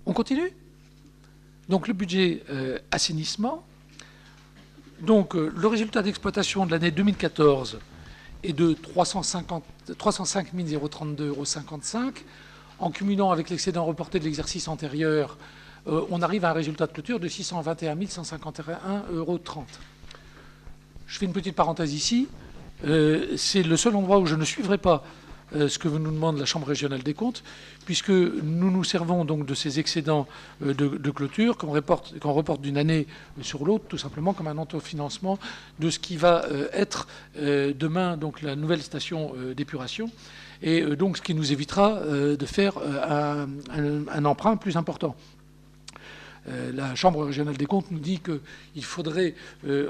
On continue? Donc le budget assainissement. Donc le résultat d'exploitation de l'année 2014 est de 305 032,55 €. En cumulant avec l'excédent reporté de l'exercice antérieur, on arrive à un résultat de clôture de 621 151,30 €. Je fais une petite parenthèse ici. C'est le seul endroit où je ne suivrai pas ce que nous demande la Chambre régionale des comptes, puisque nous nous servons donc de ces excédents de clôture qu'on reporte d'une année sur l'autre, tout simplement comme un autofinancement de ce qui va être demain donc la nouvelle station d'épuration, et donc ce qui nous évitera de faire un emprunt plus important. La Chambre régionale des comptes nous dit qu'il faudrait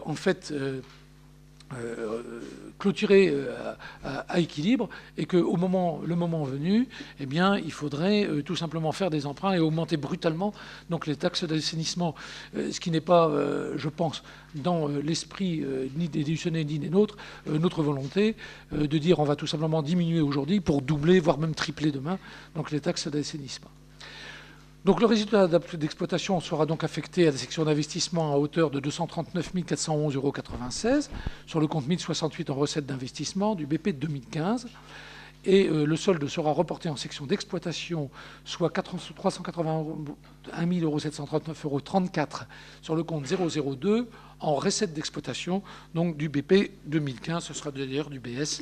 en fait clôturer à équilibre, et qu'au moment venu, eh bien, il faudrait tout simplement faire des emprunts et augmenter brutalement donc les taxes d'assainissement, ce qui n'est pas, je pense, dans l'esprit ni des démissionnaires ni des nôtres, notre volonté de dire on va tout simplement diminuer aujourd'hui pour doubler, voire même tripler demain, donc les taxes d'assainissement. Donc le résultat d'exploitation sera donc affecté à la section d'investissement à hauteur de 239 411,96 € sur le compte 1068 en recettes d'investissement du BP 2015. Et le solde sera reporté en section d'exploitation, soit 381 739,34 € sur le compte 002 en recettes d'exploitation, donc du BP 2015. Ce sera d'ailleurs du BS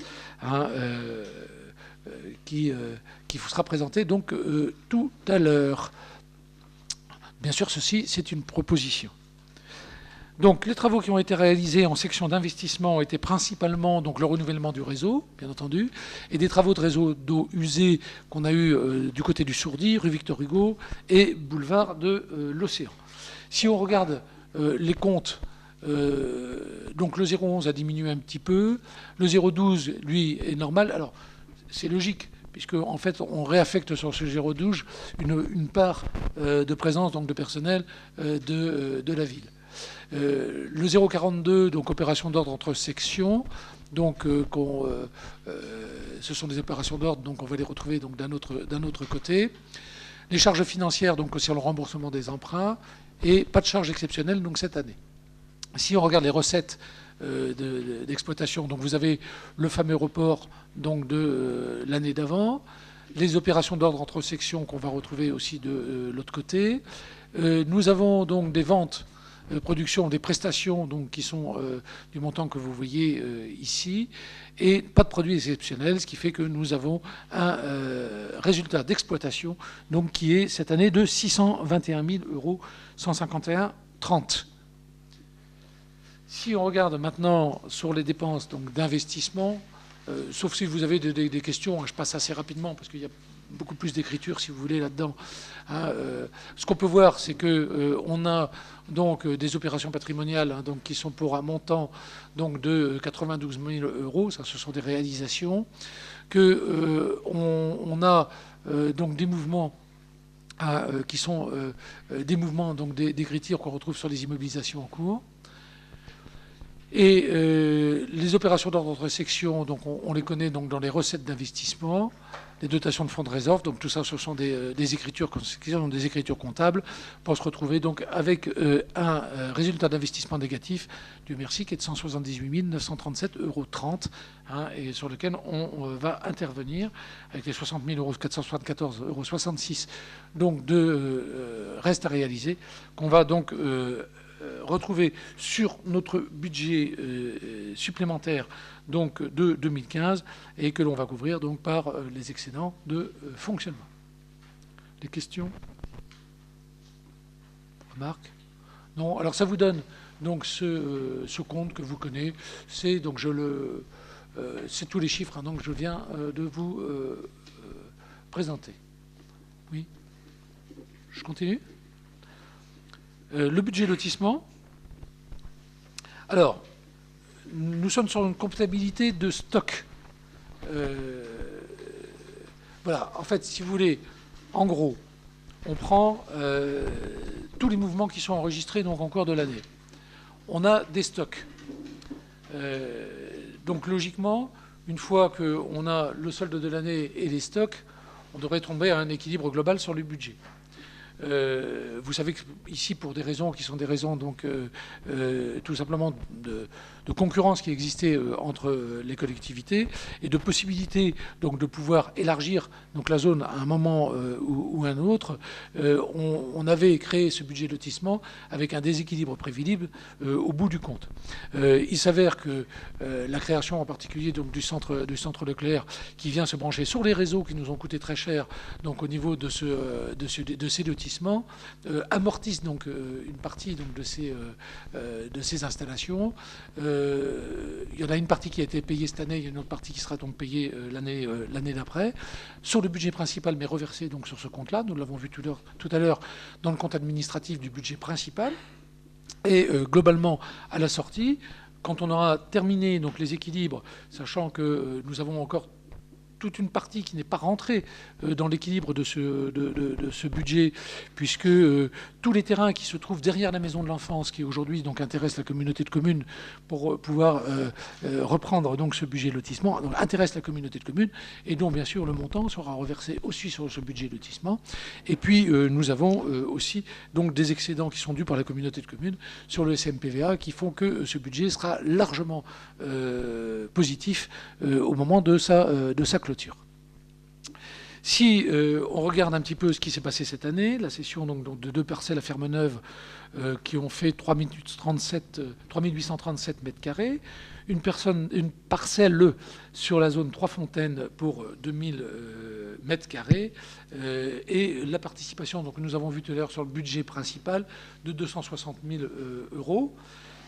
qui vous sera présenté donc tout à l'heure. Bien sûr, ceci, c'est une proposition. Donc, les travaux qui ont été réalisés en section d'investissement étaient principalement donc, le renouvellement du réseau, bien entendu, et des travaux de réseau d'eau usée qu'on a eu du côté du Sourdy, rue Victor Hugo et boulevard de l'Océan. Si on regarde les comptes, donc le 0,11 a diminué un petit peu, le 0,12, lui, est normal. Alors, c'est logique, puisque en fait on réaffecte sur ce 0,12 une part de présence donc de personnel de la ville. Le 0,42, donc opération d'ordre entre sections, donc ce sont des opérations d'ordre, donc on va les retrouver donc d'un autre côté. Les charges financières, donc sur le remboursement des emprunts, et pas de charges exceptionnelles donc cette année. Si on regarde les recettes d'exploitation, donc vous avez le fameux report donc de l'année d'avant, les opérations d'ordre entre sections qu'on va retrouver aussi de l'autre côté. Nous avons donc des ventes, production, des prestations donc qui sont du montant que vous voyez ici, et pas de produits exceptionnels, ce qui fait que nous avons un résultat d'exploitation donc qui est cette année de 621 151,30 €. Si on regarde maintenant sur les dépenses d'investissement, sauf si vous avez des questions, je passe assez rapidement parce qu'il y a beaucoup plus d'écriture si vous voulez là-dedans. Ce qu'on peut voir, c'est qu'on a donc des opérations patrimoniales donc, qui sont pour un montant donc, de 92 000 €, ça ce sont des réalisations, qu'on a donc des mouvements qui sont des mouvements donc d'écriture qu'on retrouve sur les immobilisations en cours. Et les opérations d'ordre entre sections, donc on les connaît donc dans les recettes d'investissement, les dotations de fonds de réserve, donc tout ça, ce sont des écritures comptables, pour se retrouver donc avec un résultat d'investissement négatif, Dieu merci, qui est de 178 937,30 €, et sur lequel on va intervenir avec les 60 474,66 € donc de reste à réaliser, qu'on va donc retrouver sur notre budget supplémentaire donc de 2015, et que l'on va couvrir donc par les excédents de fonctionnement. Des questions? Remarques? Non. Alors ça vous donne donc ce compte que vous connaissez. C'est donc c'est tous les chiffres donc que je viens de vous présenter. Oui. Je continue. Le budget lotissement. Alors, nous sommes sur une comptabilité de stock. Voilà, en fait, si vous voulez, en gros, on prend tous les mouvements qui sont enregistrés donc, en cours de l'année. On a des stocks. Donc, logiquement, une fois qu'on a le solde de l'année et les stocks, on devrait tomber à un équilibre global sur le budget. vous savez qu'ici, pour des raisons qui sont des raisons donc, tout simplement de concurrence qui existait entre les collectivités et de possibilité donc, de pouvoir élargir donc, la zone à un moment ou un autre, on avait créé ce budget lotissement avec un déséquilibre prévisible au bout du compte. Il s'avère que la création en particulier donc, du centre Leclerc qui vient se brancher sur les réseaux qui nous ont coûté très cher donc, au niveau de ces lotissements amortissent donc, une partie donc, de ces installations. Il y en a une partie qui a été payée cette année, il y a une autre partie qui sera donc payée l'année d'après, sur le budget principal, mais reversée donc sur ce compte-là. Nous l'avons vu tout à l'heure dans le compte administratif du budget principal. Et globalement, à la sortie, quand on aura terminé donc, les équilibres, sachant que nous avons encore toute une partie qui n'est pas rentrée dans l'équilibre de ce budget, puisque tous les terrains qui se trouvent derrière la maison de l'enfance, qui aujourd'hui donc intéressent la communauté de communes pour pouvoir reprendre donc ce budget lotissement, donc, intéressent la communauté de communes, et dont bien sûr le montant sera reversé aussi sur ce budget lotissement. Et puis nous avons aussi donc des excédents qui sont dus par la communauté de communes sur le SMPVA, qui font que ce budget sera largement positif au moment de sa clôture. Si on regarde un petit peu ce qui s'est passé cette année, la cession donc, de 2 parcelles à Ferme-Neuve qui ont fait 3837 mètres carrés, une parcelle sur la zone 3 Fontaines pour 2000 mètres carrés, et la participation, donc nous avons vu tout à l'heure sur le budget principal, de 260 000 euros.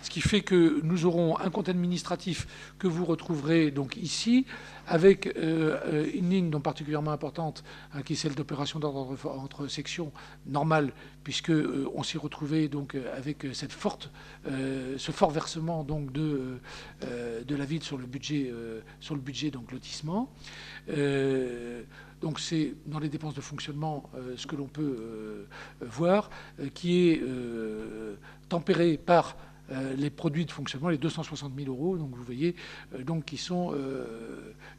Ce qui fait que nous aurons un compte administratif que vous retrouverez donc ici, avec une ligne donc particulièrement importante, qui est celle d'opération d'ordre entre sections normales, puisque on s'y retrouvait donc avec ce fort versement donc de la ville sur le budget donc lotissement. Donc c'est dans les dépenses de fonctionnement ce que l'on peut voir, qui est tempéré par les produits de fonctionnement, les 260 000 euros, donc vous voyez, donc qui sont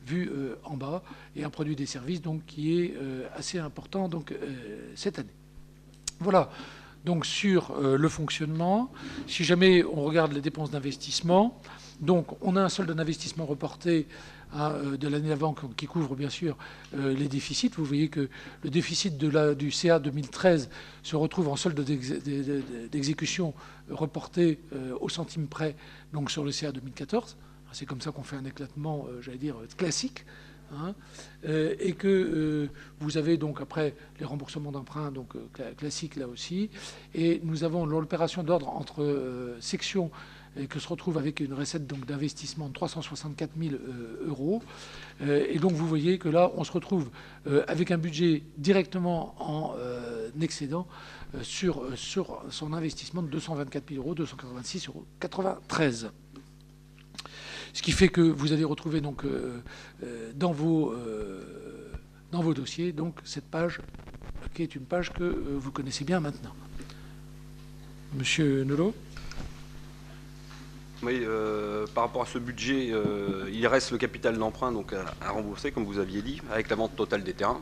vus en bas, et un produit des services donc qui est assez important donc cette année. Voilà. Donc sur le fonctionnement, si jamais on regarde les dépenses d'investissement, donc on a un solde d'investissement reporté de l'année d'avant qui couvre bien sûr les déficits. Vous voyez que le déficit du CA 2013 se retrouve en solde d'exécution reporté au centime près donc sur le CA 2014. C'est comme ça qu'on fait un éclatement, j'allais dire, classique. Et que vous avez donc après les remboursements d'emprunts donc classiques là aussi, et nous avons l'opération d'ordre entre sections et que se retrouve avec une recette donc d'investissement de 364 000 euros. Et donc vous voyez que là on se retrouve avec un budget directement en excédent sur son investissement de 224 000 euros, 286,93 €. Ce qui fait que vous allez retrouver donc dans vos dossiers donc cette page qui est une page que vous connaissez bien maintenant. Monsieur Nolot. Oui, par rapport à ce budget, il reste le capital d'emprunt donc à rembourser, comme vous aviez dit, avec la vente totale des terrains.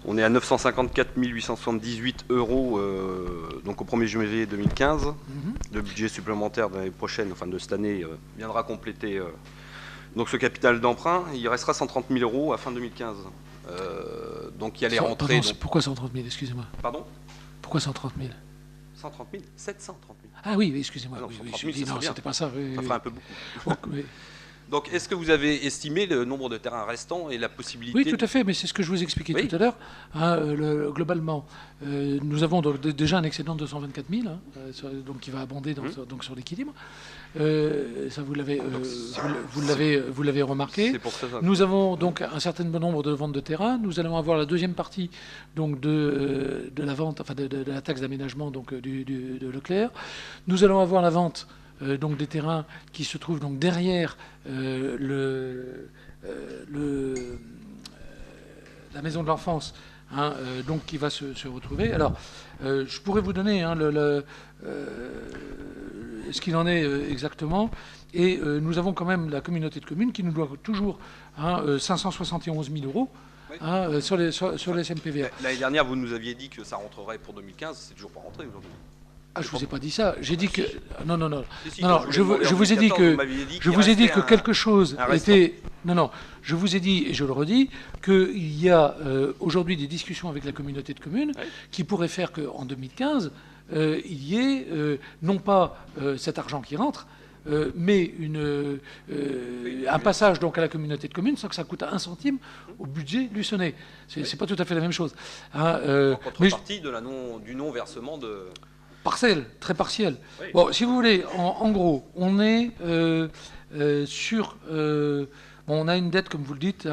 On est à 954 878 euros donc au 1er janvier 2015. Le budget supplémentaire de l'année prochaine, enfin de cette année, viendra compléter donc ce capital d'emprunt. Il restera 130 000 euros à fin 2015. Donc il y a les rentrées. Pardon, pourquoi 130 000, excusez-moi. Pardon ? Pourquoi 130 000 130 000 730 000. Ah oui, excusez-moi. Ah non, oui, 130 000, non, c'était pas ça. Oui, ça ferait un peu beaucoup. Oui. Donc, est-ce que vous avez estimé le nombre de terrains restants et la possibilité... Oui, tout à fait, mais c'est ce que je vous expliquais tout à l'heure. Globalement, nous avons donc déjà un excédent de 224 000, donc qui va abonder donc sur l'équilibre. Ça, vous l'avez remarqué. Pour ça. Nous avons donc un certain nombre de ventes de terrain. Nous allons avoir la deuxième partie donc de la vente, enfin de la taxe d'aménagement donc de Leclerc. Nous allons avoir la vente donc des terrains qui se trouvent donc derrière la maison de l'enfance, donc qui va se retrouver. Alors, je pourrais vous donner ce qu'il en est exactement. Et nous avons quand même la communauté de communes qui nous doit toujours 571 000 euros. Oui. sur les SMPVA. L'année dernière, vous nous aviez dit que ça rentrerait pour 2015, c'est toujours pas rentré aujourd'hui. Ah, je vous ai pas dit ça. J'ai dit que non. Si, Non, je vous ai dit que quelque chose était. Non. Je vous ai dit et je le redis qu'il y a aujourd'hui des discussions avec la communauté de communes qui pourraient faire qu'en 2015 il y ait non pas cet argent qui rentre, mais un passage donc à la communauté de communes sans que ça coûte un centime au budget luçonnais. C'est pas tout à fait la même chose. En contrepartie du non-versement de... Partiel, très partiel. Oui. Bon, si vous voulez, en gros, on est sur... on a une dette, comme vous le dites,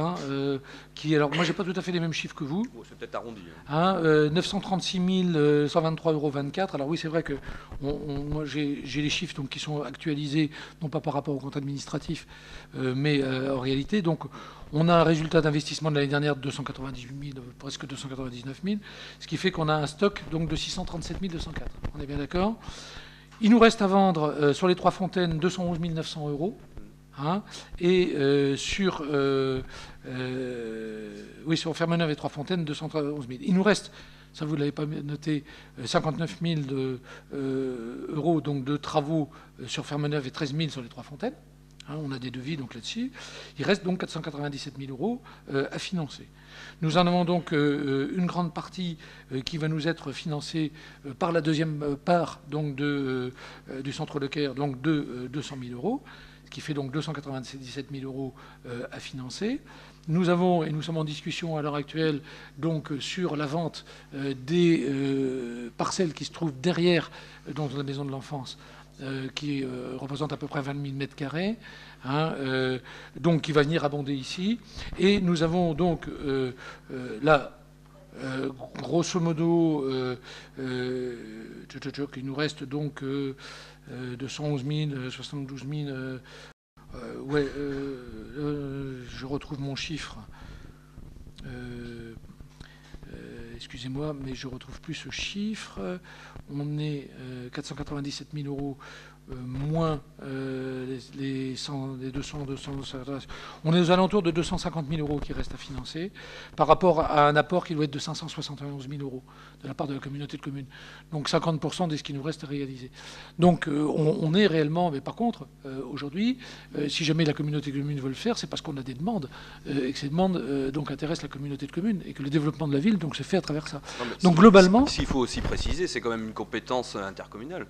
qui... Alors, moi, j'ai pas tout à fait les mêmes chiffres que vous. Bon, c'est peut-être arrondi. 936 123,24 €. Alors oui, c'est vrai que moi, j'ai les chiffres donc, qui sont actualisés, non pas par rapport au compte administratif, mais en réalité. Donc, on a un résultat d'investissement de l'année dernière de 298 000, presque 299 000, ce qui fait qu'on a un stock donc, de 637 204. On est bien d'accord ? Il nous reste à vendre sur les trois fontaines 211 900 €. Et sur Fermeneuve et Trois-Fontaines, 211 000. Il nous reste, ça vous ne l'avez pas noté, 59 000 euros donc, de travaux sur Fermeneuve et 13 000 sur les Trois-Fontaines. On a des devis donc là-dessus. Il reste donc 497 000 euros à financer. Nous en avons donc une grande partie qui va nous être financée par la deuxième part donc, du centre Leclerc, donc de 200 000 euros. Ce qui fait donc 297 000 euros à financer. Nous avons, et nous sommes en discussion à l'heure actuelle, donc sur la vente des parcelles qui se trouvent derrière dans la maison de l'enfance, qui représente à peu près 20 000 mètres carrés, donc qui va venir abonder ici. Et nous avons donc là, grosso modo, il nous reste donc 211 000, 72 000. Je retrouve mon chiffre. Excusez-moi, mais je ne retrouve plus ce chiffre. On est 497 000 euros moins les 200. On est aux alentours de 250 000 euros qui restent à financer par rapport à un apport qui doit être de 571 000 euros de la part de la communauté de communes. Donc 50% de ce qui nous reste à réaliser. Donc on est réellement, mais par contre, aujourd'hui, si jamais la communauté de communes veut le faire, c'est parce qu'on a des demandes et que ces demandes donc intéressent la communauté de communes et que le développement de la ville donc se fait à travers ça. Donc globalement, s'il faut aussi préciser, c'est quand même une compétence intercommunale.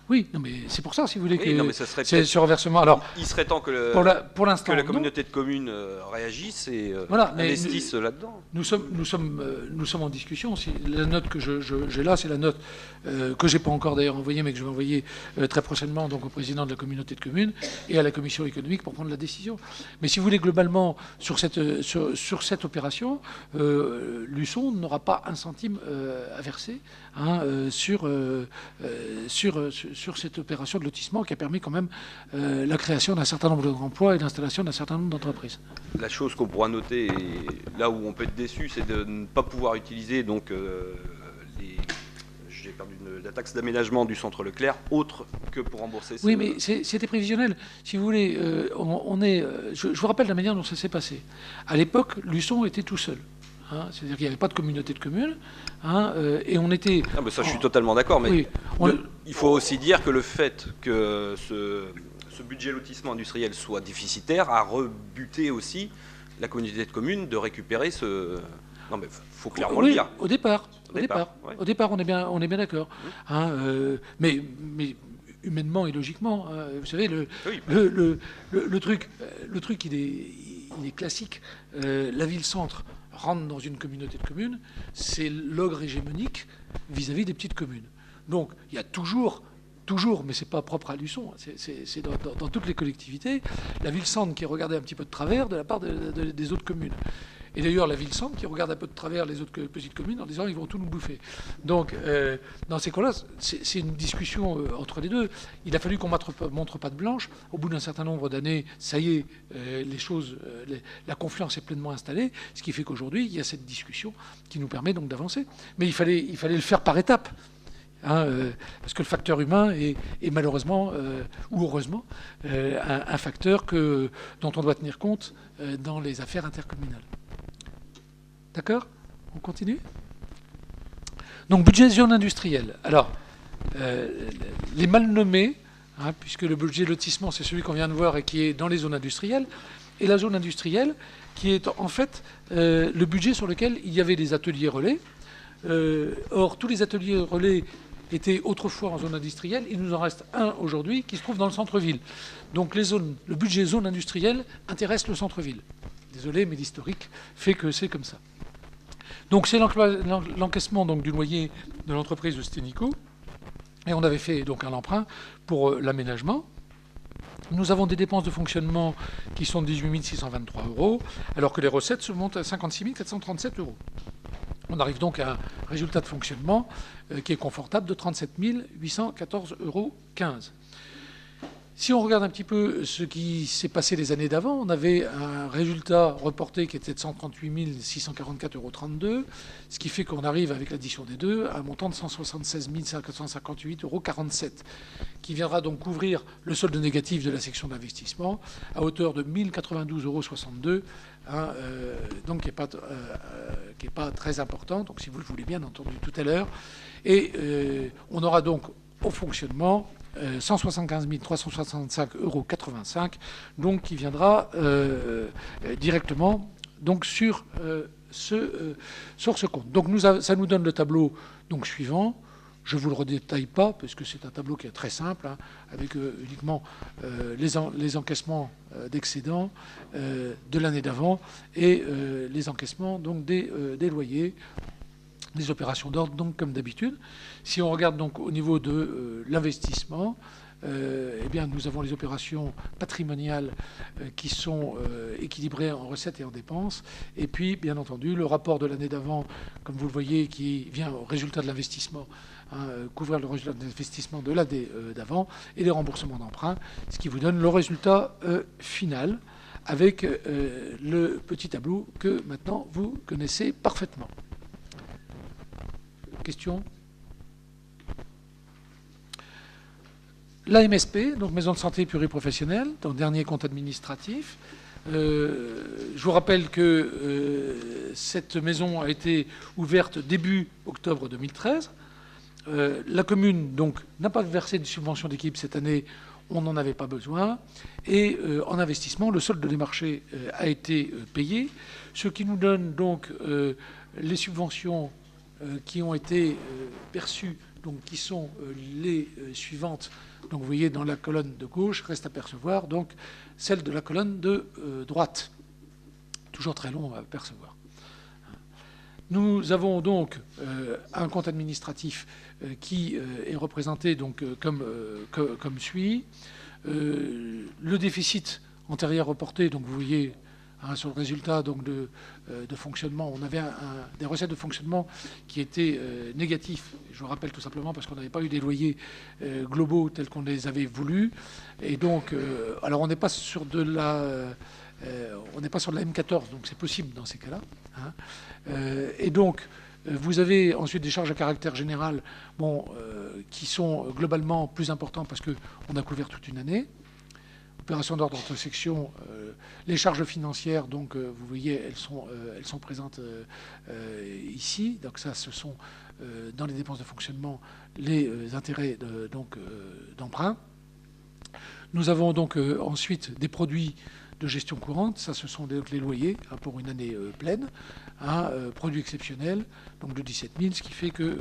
Oui, non, mais c'est pour ça, si vous voulez, oui, que c'est sur reversement. Alors, il serait temps que, que la communauté de communes réagisse et investisse là-dedans. Nous sommes en discussion. La note que j'ai là, c'est la note que j'ai pas encore d'ailleurs envoyée, mais que je vais envoyer très prochainement donc, au président de la communauté de communes et à la commission économique pour prendre la décision. Mais si vous voulez, globalement, sur cette opération, Luçon n'aura pas un centime à verser sur cette opération de lotissement qui a permis quand même la création d'un certain nombre d'emplois et l'installation d'un certain nombre d'entreprises. La chose qu'on pourra noter, et là où on peut être déçu, c'est de ne pas pouvoir utiliser donc, la taxe d'aménagement du centre Leclerc autre que pour rembourser. Oui, mais c'était prévisionnel. Si vous voulez, je vous rappelle la manière dont ça s'est passé. À l'époque, Luçon était tout seul. C'est-à-dire qu'il n'y avait pas de communauté de communes, et on était... Non, mais ça, je suis totalement d'accord, mais oui, il faut aussi dire que le fait que ce budget lotissement industriel soit déficitaire a rebuté aussi la communauté de communes de récupérer ce... Non, mais il faut clairement le dire. Au départ, on est bien d'accord. Mais humainement et logiquement, vous savez, le truc, il est classique. La ville-centre rentre dans une communauté de communes, c'est l'ogre hégémonique vis-à-vis des petites communes. Donc, il y a toujours, mais c'est pas propre à Luçon, c'est dans toutes les collectivités, la ville-centre qui est regardée un petit peu de travers de la part des autres communes. Et d'ailleurs, la ville-centre qui regarde un peu de travers les autres petites communes en disant ils vont tout nous bouffer. Donc, dans ces cas-là, c'est une discussion entre les deux. Il a fallu qu'on montre patte blanche. Au bout d'un certain nombre d'années, ça y est, les choses, la confiance est pleinement installée, ce qui fait qu'aujourd'hui, il y a cette discussion qui nous permet donc d'avancer. Mais il fallait le faire par étapes. Parce que le facteur humain est malheureusement, ou heureusement, un facteur dont on doit tenir compte dans les affaires intercommunales. D'accord? On continue? Donc, budget zone industrielle. Alors, les mal nommés, hein, puisque le budget lotissement, c'est celui qu'on vient de voir et qui est dans les zones industrielles, et la zone industrielle, qui est en fait le budget sur lequel il y avait des ateliers relais. Or, tous les ateliers relais étaient autrefois en zone industrielle. Il nous en reste un aujourd'hui qui se trouve dans le centre-ville. Donc, le budget zone industrielle intéresse le centre-ville. Désolé, mais l'historique fait que c'est comme ça. Donc, c'est l'encaissement du loyer de l'entreprise de Sténico. Et on avait fait donc un emprunt pour l'aménagement. Nous avons des dépenses de fonctionnement qui sont de 18 623 €, alors que les recettes se montent à 56 437 €. On arrive donc à un résultat de fonctionnement qui est confortable de 37 814,15 €. Si on regarde un petit peu ce qui s'est passé les années d'avant, on avait un résultat reporté qui était de 138 644,32 €, ce qui fait qu'on arrive avec l'addition des deux à un montant de 176 458,47 €, qui viendra donc couvrir le solde négatif de la section d'investissement à hauteur de 1 092,62 €, hein, donc qui n'est pas très important, donc si vous le voulez bien entendu tout à l'heure. Et on aura donc au fonctionnement 175 365,85 €, donc qui viendra directement donc sur ce compte. Donc ça nous donne le tableau donc suivant. Je ne vous le redétaille pas, parce que c'est un tableau qui est très simple, hein, avec uniquement les encaissements d'excédents de l'année d'avant et les encaissements donc des loyers. Des opérations d'ordre, donc comme d'habitude. Si on regarde donc au niveau de l'investissement, eh bien, nous avons les opérations patrimoniales qui sont équilibrées en recettes et en dépenses. Et puis, bien entendu, le rapport de l'année d'avant, comme vous le voyez, qui vient au résultat de l'investissement, hein, couvrir le résultat de l'investissement de l'année d'avant, et les remboursements d'emprunt, ce qui vous donne le résultat final, avec le petit tableau que maintenant vous connaissez parfaitement. Question? L'AMSP, donc Maison de Santé Pluriprofessionnelle, donc dernier compte administratif. Je vous rappelle que cette maison a été ouverte début octobre 2013. La commune donc n'a pas versé de subvention d'équipe cette année, on n'en avait pas besoin. Et en investissement, le solde des marchés a été payé, ce qui nous donne donc les subventions qui ont été perçues, donc qui sont les suivantes. Donc vous voyez dans la colonne de gauche, reste à percevoir donc celle de la colonne de droite. Toujours très long à percevoir. Nous avons donc un compte administratif qui est représenté donc comme suit. Le déficit antérieur reporté, donc vous voyez sur le résultat donc de fonctionnement, on avait des recettes de fonctionnement qui étaient négatifs. Je vous rappelle tout simplement parce qu'on n'avait pas eu des loyers globaux tels qu'on les avait voulu. Et donc, alors on n'est pas sur de la M14, donc c'est possible dans ces cas-là. Hein. Et donc, vous avez ensuite des charges à caractère général, qui sont globalement plus importantes parce qu'on a couvert toute une année. Opération d'ordre entre sections, les charges financières, donc vous voyez, elles sont présentes ici. Donc ça, ce sont dans les dépenses de fonctionnement les intérêts d'emprunt. Nous avons donc ensuite des produits de gestion courante, ça ce sont les loyers pour une année pleine, un produit exceptionnel donc de 17 000, ce qui fait que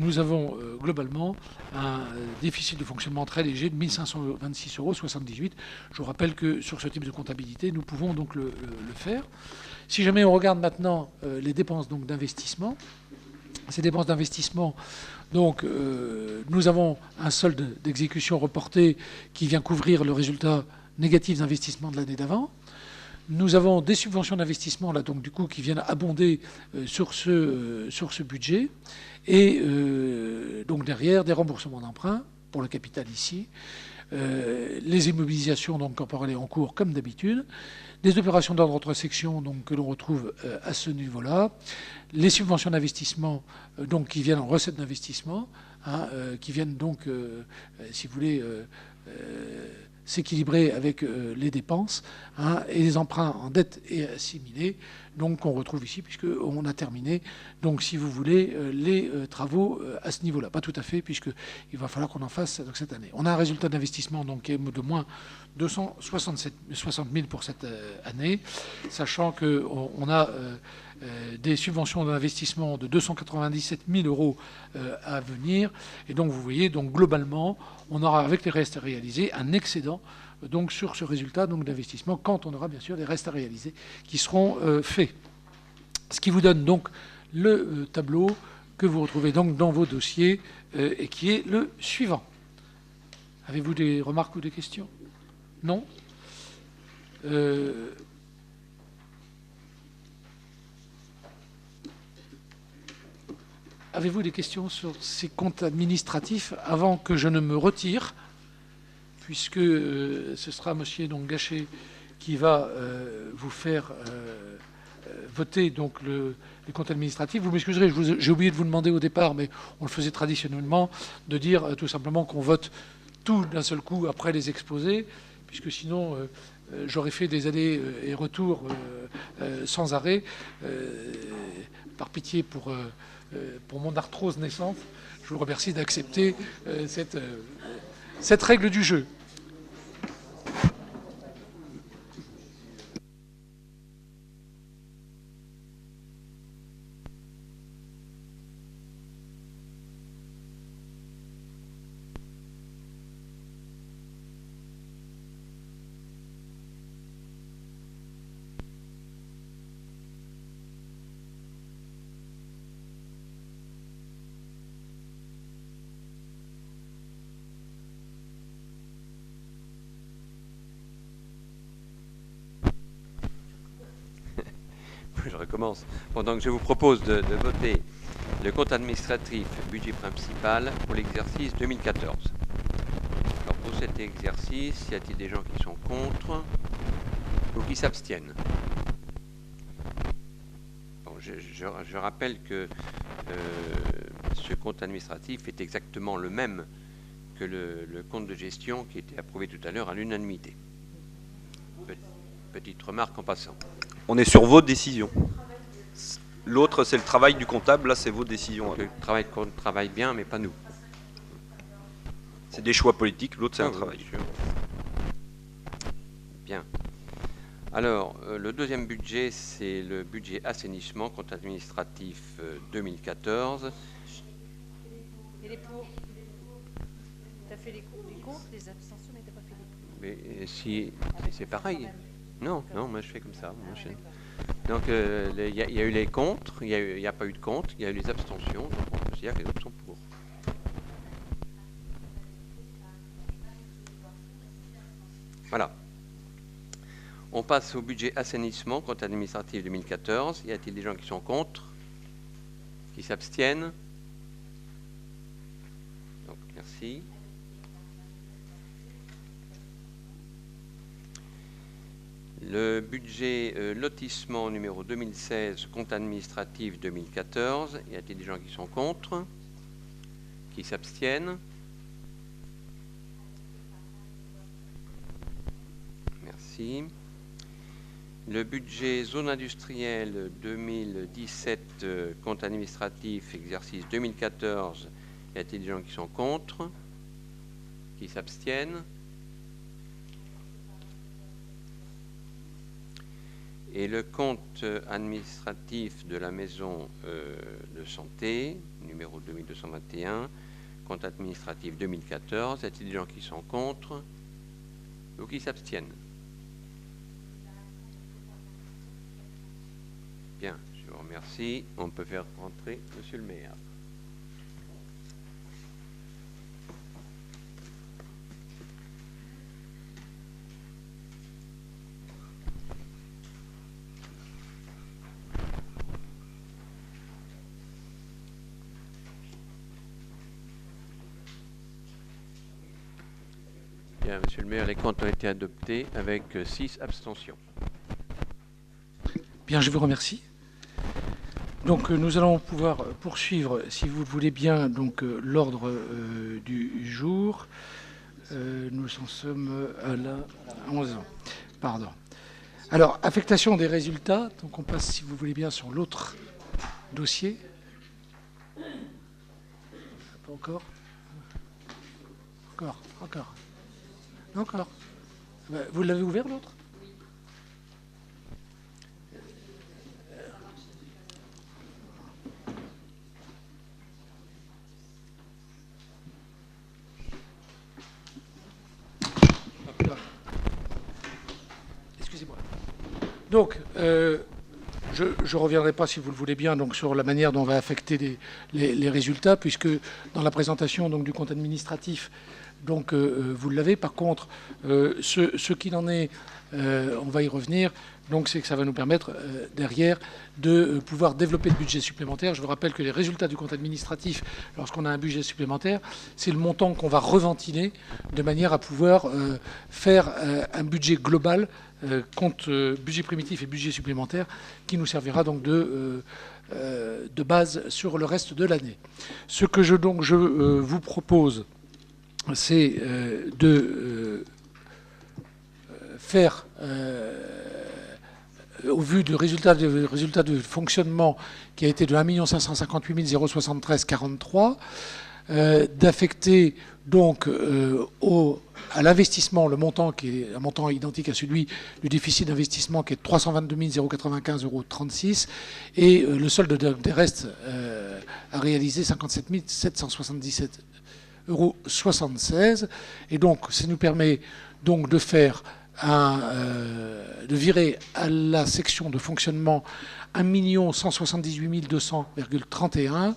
nous avons globalement un déficit de fonctionnement très léger de 1 526,78 €. Je vous rappelle que sur ce type de comptabilité, nous pouvons donc le faire. Si jamais on regarde maintenant les dépenses donc d'investissement, ces dépenses d'investissement, donc nous avons un solde d'exécution reporté qui vient couvrir le résultat négatif d'investissement de l'année d'avant. Nous avons des subventions d'investissement là, donc du coup, qui viennent abonder sur ce budget, et donc derrière des remboursements d'emprunt pour le capital ici, les immobilisations donc corporelles et en cours comme d'habitude, des opérations d'ordre entre sections donc que l'on retrouve à ce niveau-là, les subventions d'investissement donc qui viennent en recettes d'investissement, hein, qui viennent donc, si vous voulez, s'équilibrer avec les dépenses, hein, et les emprunts en dette et assimilés, donc on retrouve ici, puisqu'on a terminé, donc si vous voulez, les travaux à ce niveau-là. Pas tout à fait, puisqu'il va falloir qu'on en fasse donc, cette année. On a un résultat d'investissement donc, qui est de moins 260 000 pour cette année, sachant qu'on a des subventions d'investissement de 297 000 euros à venir. Et donc vous voyez, donc, globalement, on aura avec les restes à réaliser un excédent donc, sur ce résultat d'investissement quand on aura bien sûr des restes à réaliser qui seront faits. Ce qui vous donne donc le tableau que vous retrouvez donc dans vos dossiers et qui est le suivant. Avez-vous des remarques ou des questions? Non? Avez-vous des questions sur ces comptes administratifs avant que je ne me retire, puisque ce sera M. Gachet qui va vous faire voter donc, les comptes administratifs. Vous m'excuserez, j'ai oublié de vous demander au départ, mais on le faisait traditionnellement, de dire tout simplement qu'on vote tout d'un seul coup après les exposés, puisque sinon j'aurais fait des allers et retours sans arrêt. Par pitié pour mon arthrose naissante, je vous remercie d'accepter cette règle du jeu. Je recommence. Bon, donc je vous propose de voter le compte administratif budget principal pour l'exercice 2014. Alors pour cet exercice, y a-t-il des gens qui sont contre ou qui s'abstiennent? Bon, je rappelle que ce compte administratif est exactement le même que le compte de gestion qui était approuvé tout à l'heure à l'unanimité. Petite remarque en passant. On est sur vos décisions. L'autre, c'est le travail du comptable. Là, c'est vos décisions. Le compte travaille bien, mais pas nous. C'est des choix politiques. L'autre, c'est un travail. Bien. Alors, le deuxième budget, c'est le budget assainissement, compte administratif 2014. Et les pour? Tu as fait les contre, les abstentions, mais tu n'as pas fait les pour. Mais si c'est pareil. Non, moi je fais comme ça. Donc il y a eu les contre, il n'y a pas eu de contre, il y a eu les abstentions, donc on considère que les autres sont pour. Voilà. On passe au budget assainissement, compte administratif 2014. Y a-t-il des gens qui sont contre? Qui s'abstiennent? Donc merci. Le budget lotissement numéro 2016, compte administratif 2014. Y a-t-il des gens qui sont contre? Qui s'abstiennent? Merci. Le budget zone industrielle 2017, compte administratif, exercice 2014. Y a-t-il des gens qui sont contre? Qui s'abstiennent? Et le compte administratif de la maison de santé, numéro 2221, compte administratif 2014, y a-t-il des gens qui sont contre ou qui s'abstiennent? Bien, je vous remercie. On peut faire rentrer Monsieur le maire. Bien, Monsieur le maire, les comptes ont été adoptés avec 6 abstentions. Bien, je vous remercie. Donc nous allons pouvoir poursuivre, si vous le voulez bien, donc l'ordre du jour. Nous en sommes à la 11. Pardon. Alors, affectation des résultats. Donc, on passe, si vous voulez bien, sur l'autre dossier. Pas encore. Encore. Vous l'avez ouvert, l'autre? Excusez-moi. Donc, je ne reviendrai pas, si vous le voulez bien, donc, sur la manière dont on va affecter les résultats, puisque dans la présentation donc, du compte administratif, donc, vous l'avez. Par contre, ce qu'il en est, on va y revenir, donc c'est que ça va nous permettre, derrière, de pouvoir développer le budget supplémentaire. Je vous rappelle que les résultats du compte administratif, lorsqu'on a un budget supplémentaire, c'est le montant qu'on va reventiler de manière à pouvoir faire un budget global, compte budget primitif et budget supplémentaire, qui nous servira donc de base sur le reste de l'année. Ce que je vous propose, c'est de faire, au vu du résultat de fonctionnement qui a été de 1 558 073,43, d'affecter donc à l'investissement le montant qui est un montant identique à celui du déficit d'investissement qui est de 322 095,36 € et le solde des restes à réaliser 57 777,76 €. Et donc, ça nous permet donc de faire de virer à la section de fonctionnement 1 178 200,31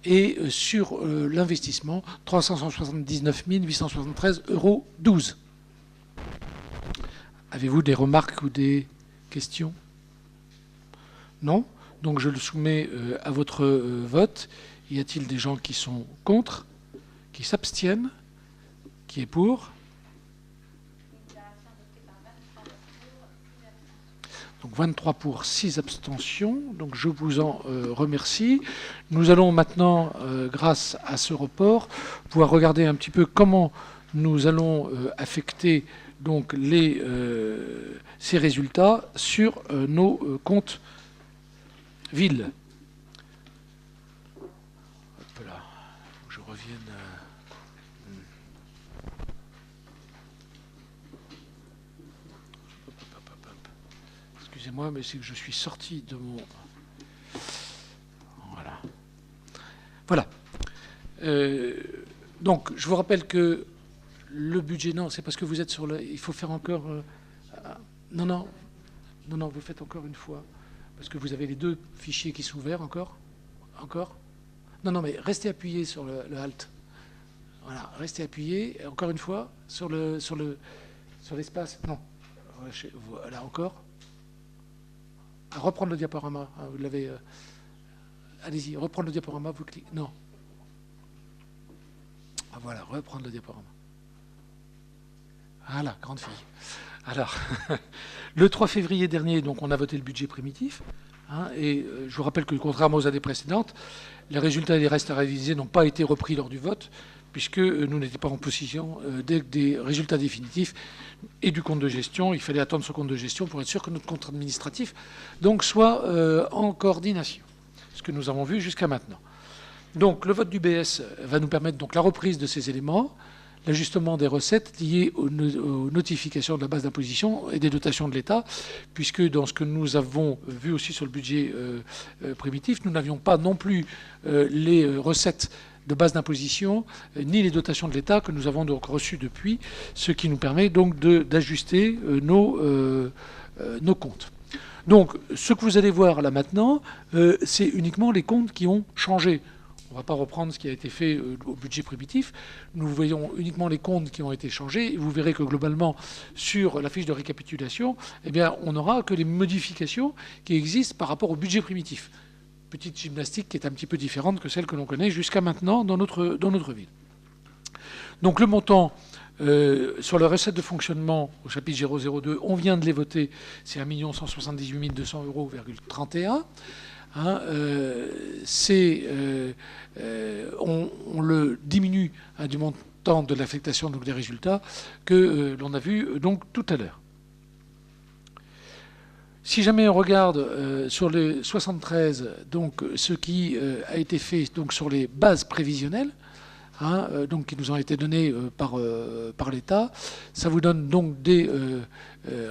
et sur l'investissement 379 873,12 €. Avez-vous des remarques ou des questions? Non? Donc je le soumets à votre vote. Y a-t-il des gens qui sont contre, qui s'abstiennent, qui est pour? Donc 23 pour, 6 abstentions. Donc je vous en remercie. Nous allons maintenant, grâce à ce report, pouvoir regarder un petit peu comment nous allons affecter donc ces résultats sur nos comptes villes. Hop là, je revienne. Excusez-moi, mais c'est que je suis sorti de mon... Voilà. Donc, je vous rappelle que le budget... Non, c'est parce que vous êtes sur le... Il faut faire encore... Non, vous faites encore une fois. Parce que vous avez les deux fichiers qui sont ouverts encore. Non, mais restez appuyé sur le Alt. Voilà, restez appuyé. Encore une fois, sur l'espace. Non. Voilà, encore. À reprendre le diaporama. Vous l'avez. Allez-y, reprendre le diaporama. Vous cliquez. Non. Voilà, reprendre le diaporama. Voilà, grande fille. Alors, le 3 février dernier, donc, on a voté le budget primitif. Et je vous rappelle que, contrairement aux années précédentes, les résultats des restes à réaliser n'ont pas été repris lors du vote, puisque nous n'étions pas en possession des résultats définitifs et du compte de gestion. Il fallait attendre ce compte de gestion pour être sûr que notre compte administratif donc, soit en coordination, ce que nous avons vu jusqu'à maintenant. Donc le vote du BS va nous permettre donc, la reprise de ces éléments, l'ajustement des recettes liées aux notifications de la base d'imposition et des dotations de l'État, puisque dans ce que nous avons vu aussi sur le budget primitif, nous n'avions pas non plus les recettes de base d'imposition, ni les dotations de l'État que nous avons donc reçues depuis, ce qui nous permet donc d'ajuster nos comptes. Donc, ce que vous allez voir là maintenant, c'est uniquement les comptes qui ont changé. On ne va pas reprendre ce qui a été fait au budget primitif. Nous voyons uniquement les comptes qui ont été changés. Et vous verrez que globalement, sur la fiche de récapitulation, eh bien, on n'aura que les modifications qui existent par rapport au budget primitif. Petite gymnastique qui est un petit peu différente que celle que l'on connaît jusqu'à maintenant dans notre ville. Donc le montant sur la recette de fonctionnement au chapitre 002, on vient de les voter, c'est 1 178 200,31 €. On le diminue du montant montant de l'affectation donc des résultats que l'on a vu donc tout à l'heure. Si jamais on regarde sur les 73, donc ce qui a été fait donc sur les bases prévisionnelles, donc qui nous ont été données par l'État, ça vous donne donc des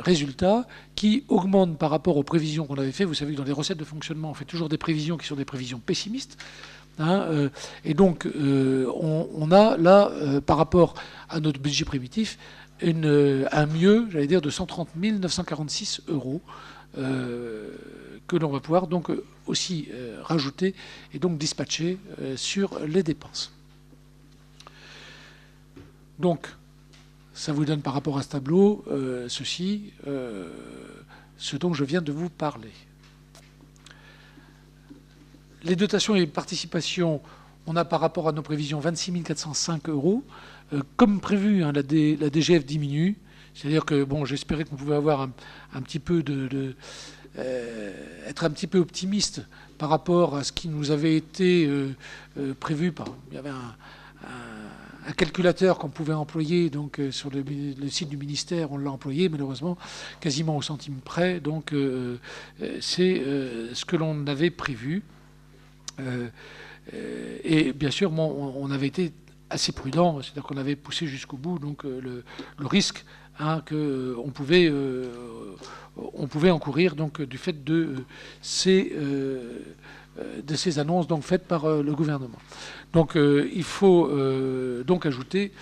résultats qui augmentent par rapport aux prévisions qu'on avait fait. Vous savez que dans les recettes de fonctionnement, on fait toujours des prévisions qui sont des prévisions pessimistes. Et donc, on a là, par rapport à notre budget primitif, un mieux, j'allais dire, de 130 946 euros que l'on va pouvoir donc aussi rajouter et donc dispatcher sur les dépenses. Donc, ça vous donne par rapport à ce tableau ce dont je viens de vous parler. Les dotations et participations, on a par rapport à nos prévisions 26 405 euros. Comme prévu, la DGF diminue. C'est-à-dire que bon, j'espérais qu'on pouvait avoir un petit peu être un petit peu optimiste par rapport à ce qui nous avait été prévu. Il y avait un calculateur qu'on pouvait employer donc sur le site du ministère, on l'a employé malheureusement quasiment au centime près. Donc c'est ce que l'on avait prévu. Et bien sûr, on avait été assez prudent, c'est-à-dire qu'on avait poussé jusqu'au bout donc le risque qu'on pouvait encourir donc du fait de ces annonces donc faites par le gouvernement. Donc il faut donc ajouter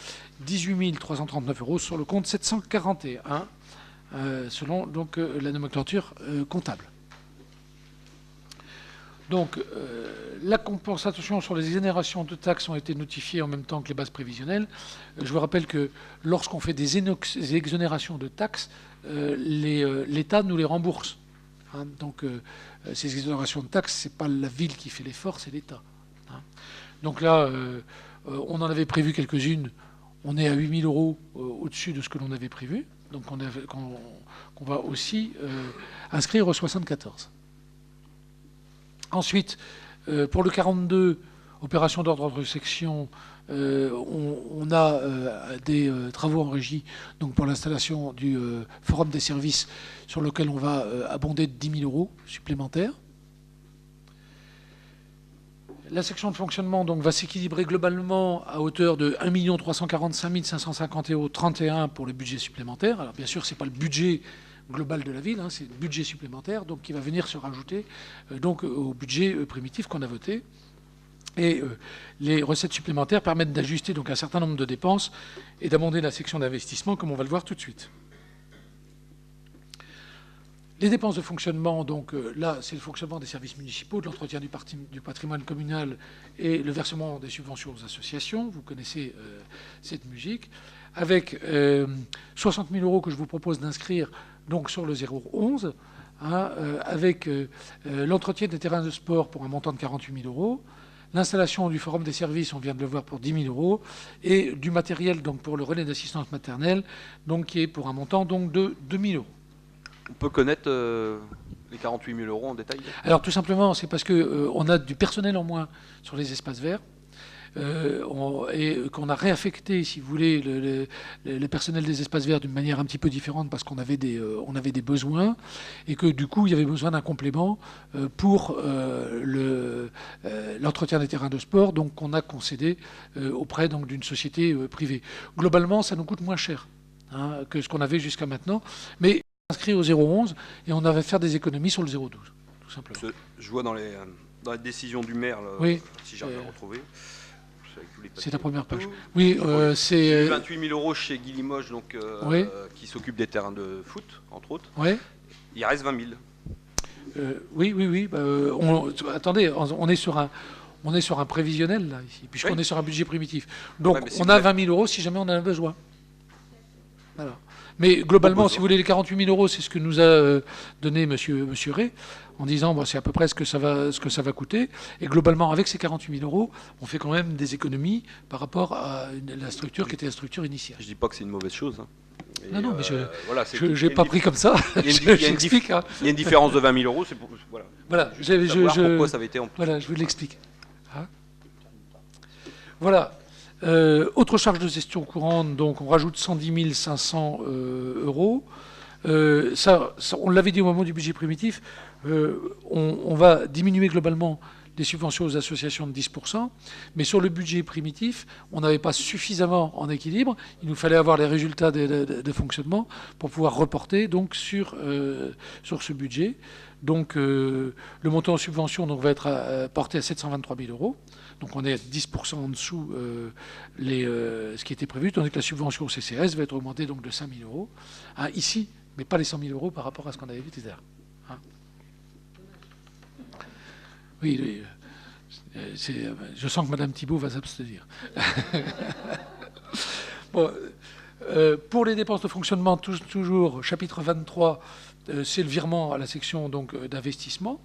18 339 euros sur le compte 741 selon donc la nomenclature comptable. Donc, la compensation sur les exonérations de taxes ont été notifiées en même temps que les bases prévisionnelles. Je vous rappelle que lorsqu'on fait des exonérations de taxes, l'État nous les rembourse. Donc, ces exonérations de taxes, ce n'est pas la ville qui fait l'effort, c'est l'État. Donc là, on en avait prévu quelques-unes. On est à 8 000 euros au-dessus de ce que l'on avait prévu. Donc, qu'on va aussi inscrire au 74. Ensuite, pour le 42, opération d'ordre de section, on a des travaux en régie donc pour l'installation du forum des services sur lequel on va abonder de 10 000 euros supplémentaires. La section de fonctionnement donc, va s'équilibrer globalement à hauteur de 1 345 550 euros 31 pour le budget supplémentaire. Alors bien sûr, ce n'est pas le budget global de la ville, c'est le budget supplémentaire donc, qui va venir se rajouter donc, au budget primitif qu'on a voté. Et les recettes supplémentaires permettent d'ajuster donc, un certain nombre de dépenses et d'abonder la section d'investissement, comme on va le voir tout de suite. Les dépenses de fonctionnement, donc là, c'est le fonctionnement des services municipaux, de l'entretien du patrimoine communal et le versement des subventions aux associations. Vous connaissez cette musique. Avec 60 000 euros que je vous propose d'inscrire donc sur le 011, avec l'entretien des terrains de sport pour un montant de 48 000 euros, l'installation du forum des services, on vient de le voir, pour 10 000 euros, et du matériel donc, pour le relais d'assistance maternelle, donc, qui est pour un montant donc, de 2 000 euros. On peut connaître les 48 000 euros en détail? Alors tout simplement, c'est parce qu'on a du personnel en moins sur les espaces verts. Et qu'on a réaffecté, si vous voulez, le personnel des espaces verts d'une manière un petit peu différente parce qu'on avait des besoins et que du coup il y avait besoin d'un complément pour l'entretien des terrains de sport, donc qu'on a concédé auprès donc, d'une société privée. Globalement, ça nous coûte moins cher que ce qu'on avait jusqu'à maintenant, mais inscrit au 011 et on avait faire des économies sur le 012, tout simplement. Je vois dans les décisions du maire, là, oui, si j'arrive à retrouver. C'est la première page. Oui, c'est 28 000 euros chez Guy Limoges, donc, oui. Qui s'occupe des terrains de foot, entre autres. Oui. Il reste 20 000. Oui. Attendez, on est sur un prévisionnel, là, ici, puisqu'on est sur un budget primitif. Donc, on a 20 000 euros si jamais on en a besoin. Voilà. Mais globalement, si vous voulez, les 48 000 euros, c'est ce que nous a donné Monsieur Ray, en disant c'est à peu près ce que ça va coûter. Et globalement, avec ces 48 000 euros, on fait quand même des économies par rapport à la structure qui était la structure initiale. Je ne dis pas que c'est une mauvaise chose. Et non, mais je n'ai pas pris comme ça. Il y a une différence de 20 000 euros. Voilà, pourquoi ça avait été en plus. Voilà, je vous l'explique. Voilà. Autre charge de gestion courante, donc on rajoute 110 500 euros. On l'avait dit au moment du budget primitif, on va diminuer globalement les subventions aux associations de 10%, mais sur le budget primitif, on n'avait pas suffisamment en équilibre. Il nous fallait avoir les résultats de fonctionnement pour pouvoir reporter donc sur ce budget. Donc le montant en subvention donc, va être porté à 723 000 euros. Donc on est à 10% en dessous ce qui était prévu, tandis que la subvention au CCS va être augmentée donc, de 5 000 euros. Hein, ici, mais pas les 100 000 euros par rapport à ce qu'on avait vu tout à l'heure. Hein. Oui, je sens que Mme Thibault va s'abstenir. Bon, pour les dépenses de fonctionnement, toujours chapitre 23, c'est le virement à la section d'investissement.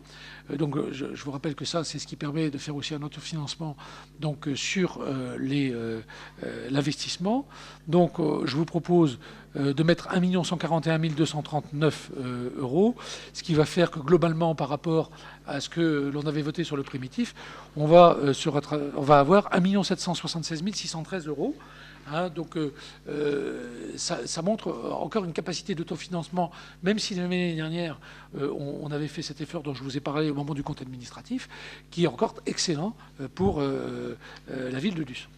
Donc, je vous rappelle que ça, c'est ce qui permet de faire aussi un autofinancement donc, sur l'investissement. Donc, je vous propose de mettre 1 141 239 euros, ce qui va faire que globalement, par rapport à ce que l'on avait voté sur le primitif, on va avoir 1 776 613 euros. Hein, donc ça montre encore une capacité d'autofinancement, même si l'année dernière on avait fait cet effort dont je vous ai parlé au moment du compte administratif, qui est encore excellent pour la ville de Luce.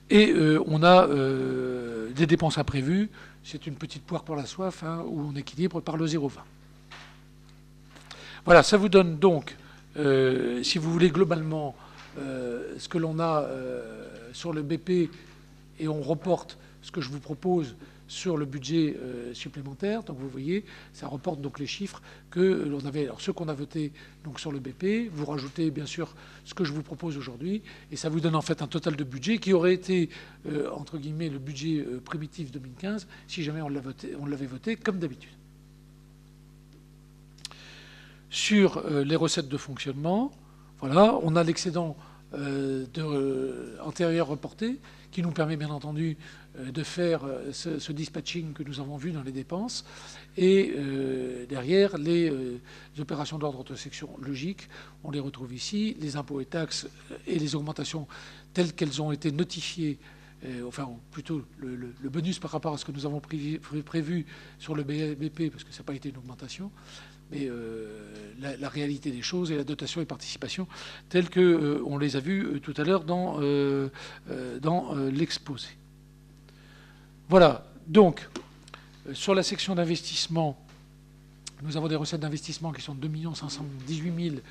Et on a des dépenses imprévues, c'est une petite poire pour la soif, hein, où on équilibre par le 0,20. Voilà, ça vous donne donc, si vous voulez globalement, ce que l'on a sur le BP, et on reporte ce que je vous propose sur le budget supplémentaire. Donc vous voyez, ça reporte donc les chiffres que l'on avait. Alors ceux qu'on a votés donc sur le BP, vous rajoutez bien sûr ce que je vous propose aujourd'hui, et ça vous donne en fait un total de budget qui aurait été entre guillemets le budget primitif 2015 si jamais on l'avait voté comme d'habitude. Sur les recettes de fonctionnement, voilà, on a l'excédent antérieur reporté qui nous permet bien entendu de faire ce dispatching que nous avons vu dans les dépenses, et derrière les opérations d'ordre de section logique, on les retrouve ici, les impôts et taxes et les augmentations telles qu'elles ont été notifiées, enfin plutôt le bonus par rapport à ce que nous avons prévu sur le BP, parce que ça n'a pas été une augmentation, mais la réalité des choses et la dotation et participation telles qu'on les a vues tout à l'heure dans l'exposé. Voilà, donc, sur la section d'investissement, nous avons des recettes d'investissement qui sont de 2 518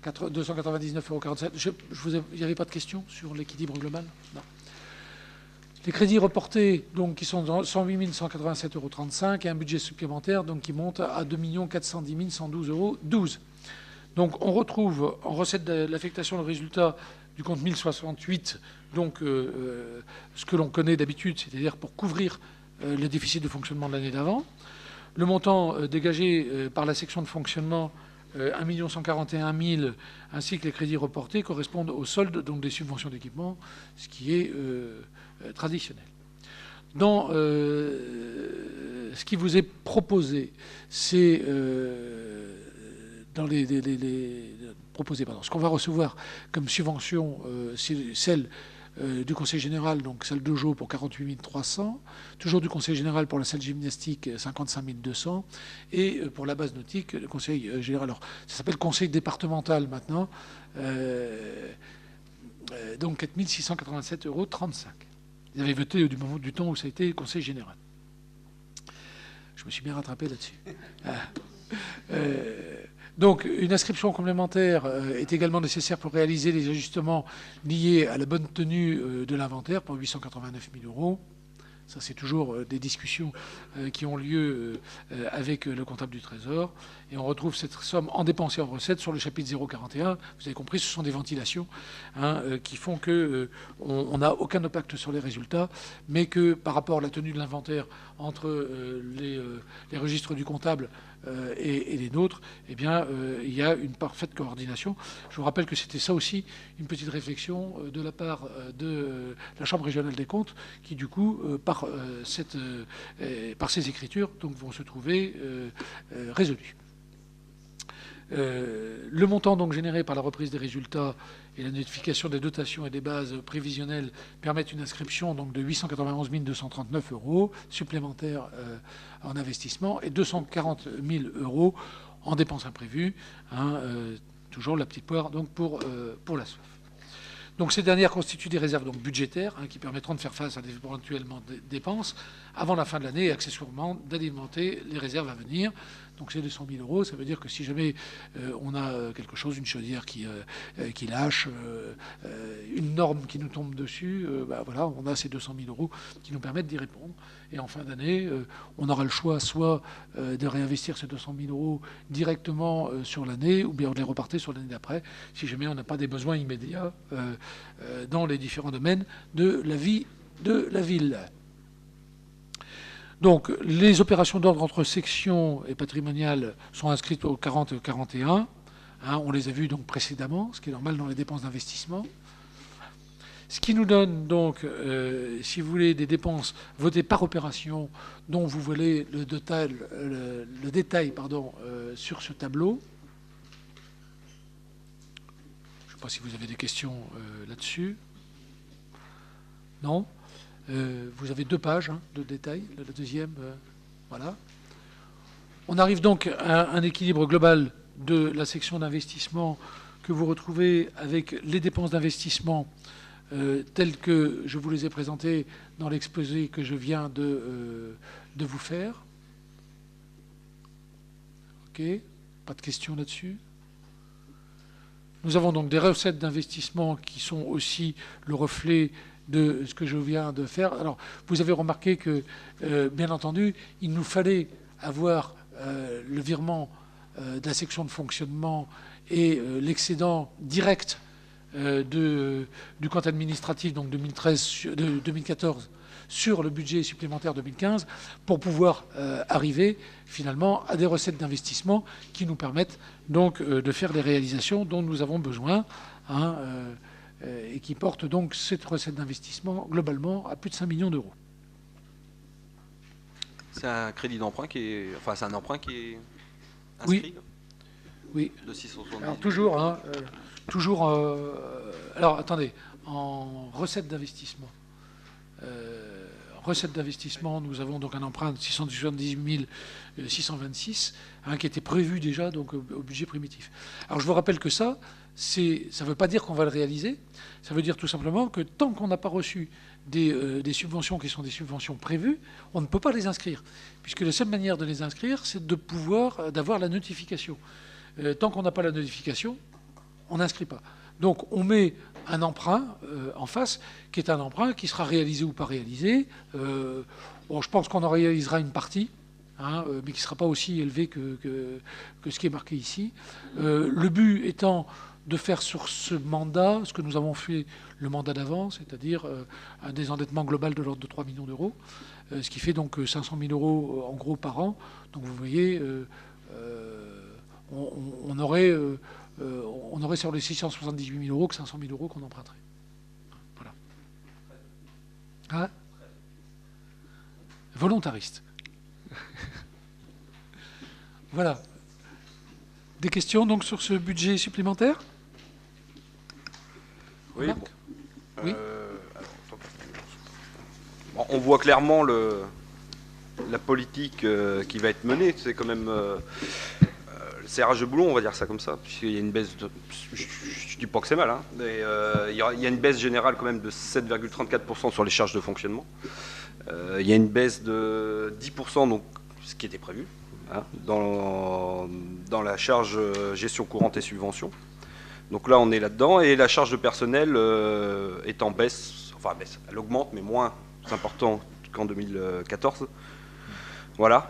299,47 €. Il n'y avait pas de question sur l'équilibre global? Non. Les crédits reportés, donc, qui sont de 108 187,35 € et un budget supplémentaire donc, qui monte à 2 410 112,12 €. Donc on retrouve en recette de l'affectation le résultat du compte 1068, donc ce que l'on connaît d'habitude, c'est-à-dire pour couvrir le déficit de fonctionnement de l'année d'avant. Le montant dégagé par la section de fonctionnement, 1 141 000, ainsi que les crédits reportés, correspondent au solde donc, des subventions d'équipement, ce qui est traditionnel. Dans ce qui vous est proposé, c'est ce qu'on va recevoir comme subvention, c'est celle du Conseil général, donc salle de jeu pour 48 300, toujours du Conseil général pour la salle gymnastique 55 200, et pour la base nautique, le Conseil général, alors ça s'appelle Conseil départemental maintenant, donc 4 687,35 €. Ils avaient voté du temps où ça a été le Conseil général. Je me suis bien rattrapé là-dessus. Donc, une inscription complémentaire est également nécessaire pour réaliser les ajustements liés à la bonne tenue de l'inventaire pour 889 000 €. Ça, c'est toujours des discussions qui ont lieu avec le comptable du Trésor. Et on retrouve cette somme en dépenses et en recettes sur le chapitre 041. Vous avez compris, ce sont des ventilations qui font qu'on n'a aucun impact sur les résultats, mais que par rapport à la tenue de l'inventaire entre les registres du comptable et les nôtres, eh bien, il y a une parfaite coordination. Je vous rappelle que c'était ça aussi, une petite réflexion de la part de la Chambre régionale des comptes, qui du coup, par ces écritures, donc, vont se trouver résolues. Le montant donc généré par la reprise des résultats et la notification des dotations et des bases prévisionnelles permettent une inscription donc de 891 239 € supplémentaires en investissement et 240 000 € en dépenses imprévues. Toujours la petite poire donc pour la soif. Donc ces dernières constituent des réserves donc budgétaires qui permettront de faire face à des éventuellement dépenses avant la fin de l'année et accessoirement d'alimenter les réserves à venir. Donc c'est 200 000 €, ça veut dire que si jamais on a quelque chose, une chaudière qui lâche, une norme qui nous tombe dessus, voilà, on a ces 200 000 € qui nous permettent d'y répondre. Et en fin d'année, on aura le choix soit de réinvestir ces 200 000 € directement sur l'année, ou bien de les repartir sur l'année d'après, si jamais on n'a pas des besoins immédiats dans les différents domaines de la vie de la ville. Donc, les opérations d'ordre entre sections et patrimoniales sont inscrites au 40 et au 41. On les a vues donc précédemment, ce qui est normal dans les dépenses d'investissement. Ce qui nous donne donc, si vous voulez, des dépenses votées par opération, dont vous voyez le détail sur ce tableau. Je ne sais pas si vous avez des questions là-dessus. Non ? Vous avez 2 pages de détails, la deuxième, voilà. On arrive donc à un équilibre global de la section d'investissement que vous retrouvez avec les dépenses d'investissement telles que je vous les ai présentées dans l'exposé que je viens de vous faire. OK, pas de questions là-dessus. Nous avons donc des recettes d'investissement qui sont aussi le reflet de ce que je viens de faire. Alors, vous avez remarqué que, bien entendu, il nous fallait avoir le virement de la section de fonctionnement et l'excédent direct du compte administratif, donc 2014, sur le budget supplémentaire 2015, pour pouvoir arriver finalement à des recettes d'investissement qui nous permettent donc de faire les réalisations dont nous avons besoin, et qui porte donc cette recette d'investissement globalement à plus de 5 millions d'euros. C'est un crédit d'emprunt qui est... Enfin, c'est un emprunt qui est inscrit. Oui. De 670. Alors toujours... alors attendez, en recette d'investissement. Recette d'investissement, nous avons donc un emprunt de 678 626 qui était prévu déjà donc, au budget primitif. Alors je vous rappelle que ça ne veut pas dire qu'on va le réaliser, ça veut dire tout simplement que tant qu'on n'a pas reçu des subventions qui sont des subventions prévues, on ne peut pas les inscrire, puisque la seule manière de les inscrire, c'est d'avoir la notification. Tant qu'on n'a pas la notification, on n'inscrit pas. Donc on met un emprunt en face, qui est un emprunt qui sera réalisé ou pas réalisé. Bon, je pense qu'on en réalisera une partie, mais qui ne sera pas aussi élevé que ce qui est marqué ici. Le but étant de faire sur ce mandat ce que nous avons fait le mandat d'avant, c'est-à-dire un désendettement global de l'ordre de 3 millions d'euros, ce qui fait donc 500 000 € en gros par an. Donc vous voyez, on aurait sur les 678 000 € que 500 000 € qu'on emprunterait. Voilà. Volontariste. Voilà. Des questions donc sur ce budget supplémentaire ? Oui. Oui. Bon, on voit clairement la politique qui va être menée. C'est quand même le serrage de boulon, on va dire ça comme ça, puisqu'il y a une baisse de... Je dis pas que c'est mal, mais il y a une baisse générale quand même de 7,34% sur les charges de fonctionnement. Il y a une baisse de 10%, donc ce qui était prévu, dans la charge gestion courante et subventions. Donc là, on est là-dedans, et la charge de personnel est en baisse, enfin baisse, elle augmente, mais moins important qu'en 2014. Voilà.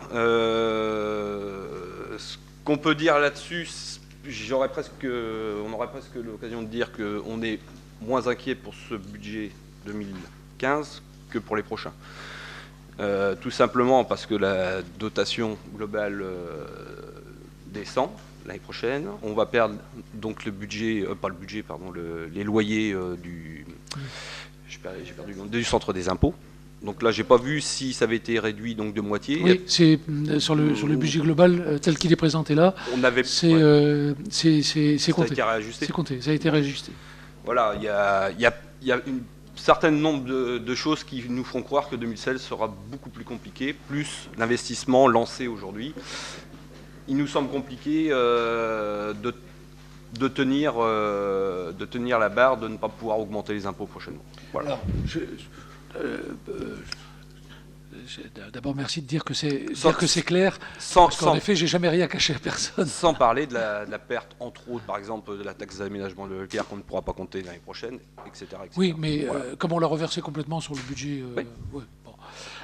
Ce qu'on peut dire là-dessus, on aurait presque l'occasion de dire qu'on est moins inquiet pour ce budget 2015 que pour les prochains. Tout simplement parce que la dotation globale descend l'année prochaine. On va perdre donc le budget, les loyers du centre des impôts. Donc là, j'ai pas vu si ça avait été réduit donc de moitié. Oui, c'est sur le budget global tel qu'il est présenté là. On avait. C'est ouais. c'est Ça a compté. été réajusté. C'est compté. Ça a été réajusté. Voilà, il y a un certain nombre de choses qui nous font croire que 2016 sera beaucoup plus compliqué, plus l'investissement lancé aujourd'hui. Il nous semble compliqué de tenir la barre, de ne pas pouvoir augmenter les impôts prochainement. Voilà. Alors, d'abord, merci de dire que c'est clair. Parce qu'en effet, j'ai jamais rien caché à personne. Sans parler de la perte, entre autres, par exemple, de la taxe d'aménagement de Leclerc qu'on ne pourra pas compter l'année prochaine, etc. Oui, mais voilà. comme on l'a reversé complètement sur le budget, oui. Ouais, bon.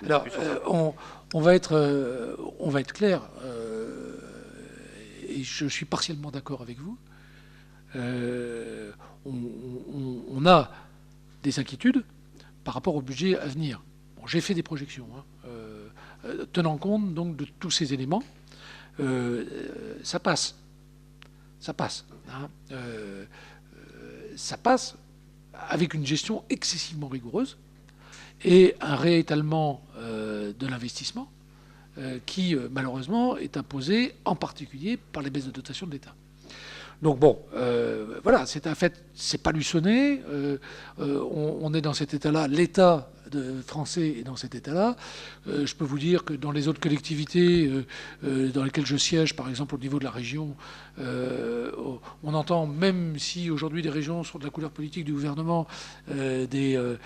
Alors, on va être clair, et je suis partiellement d'accord avec vous. On a des inquiétudes par rapport au budget à venir. Bon, j'ai fait des projections, tenant compte donc de tous ces éléments. Ça passe. Ça passe. Ça passe avec une gestion excessivement rigoureuse et un réétalement de l'investissement qui, malheureusement, est imposé en particulier par les baisses de dotation de l'État. Donc bon, voilà, c'est un fait, c'est pas luçonné. On est dans cet état-là. L'État français est dans cet état-là. Je peux vous dire que dans les autres collectivités dans lesquelles je siège, par exemple au niveau de la région, on entend, même si aujourd'hui les régions sont de la couleur politique du gouvernement, des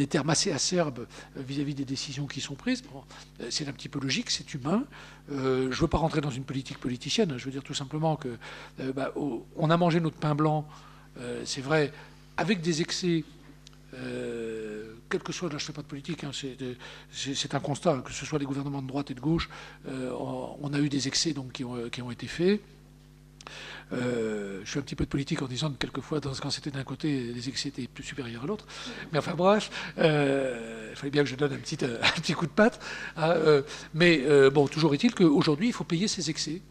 termes assez acerbes vis-à-vis des décisions qui sont prises. Bon, c'est un petit peu logique, c'est humain. Je ne veux pas rentrer dans une politique politicienne. Je veux dire tout simplement que on a mangé notre pain blanc, c'est vrai, avec des excès. Quel que soit, là je ne fais pas de politique, c'est un constat, que ce soit des gouvernements de droite et de gauche, on a eu des excès donc, qui ont été faits. Je fais un petit peu de politique en disant que quelquefois, quand c'était d'un côté, les excès étaient plus supérieurs à l'autre. Mais enfin bref, il fallait bien que je donne un petit coup de patte. Mais bon, toujours est-il qu'aujourd'hui, il faut payer ces excès.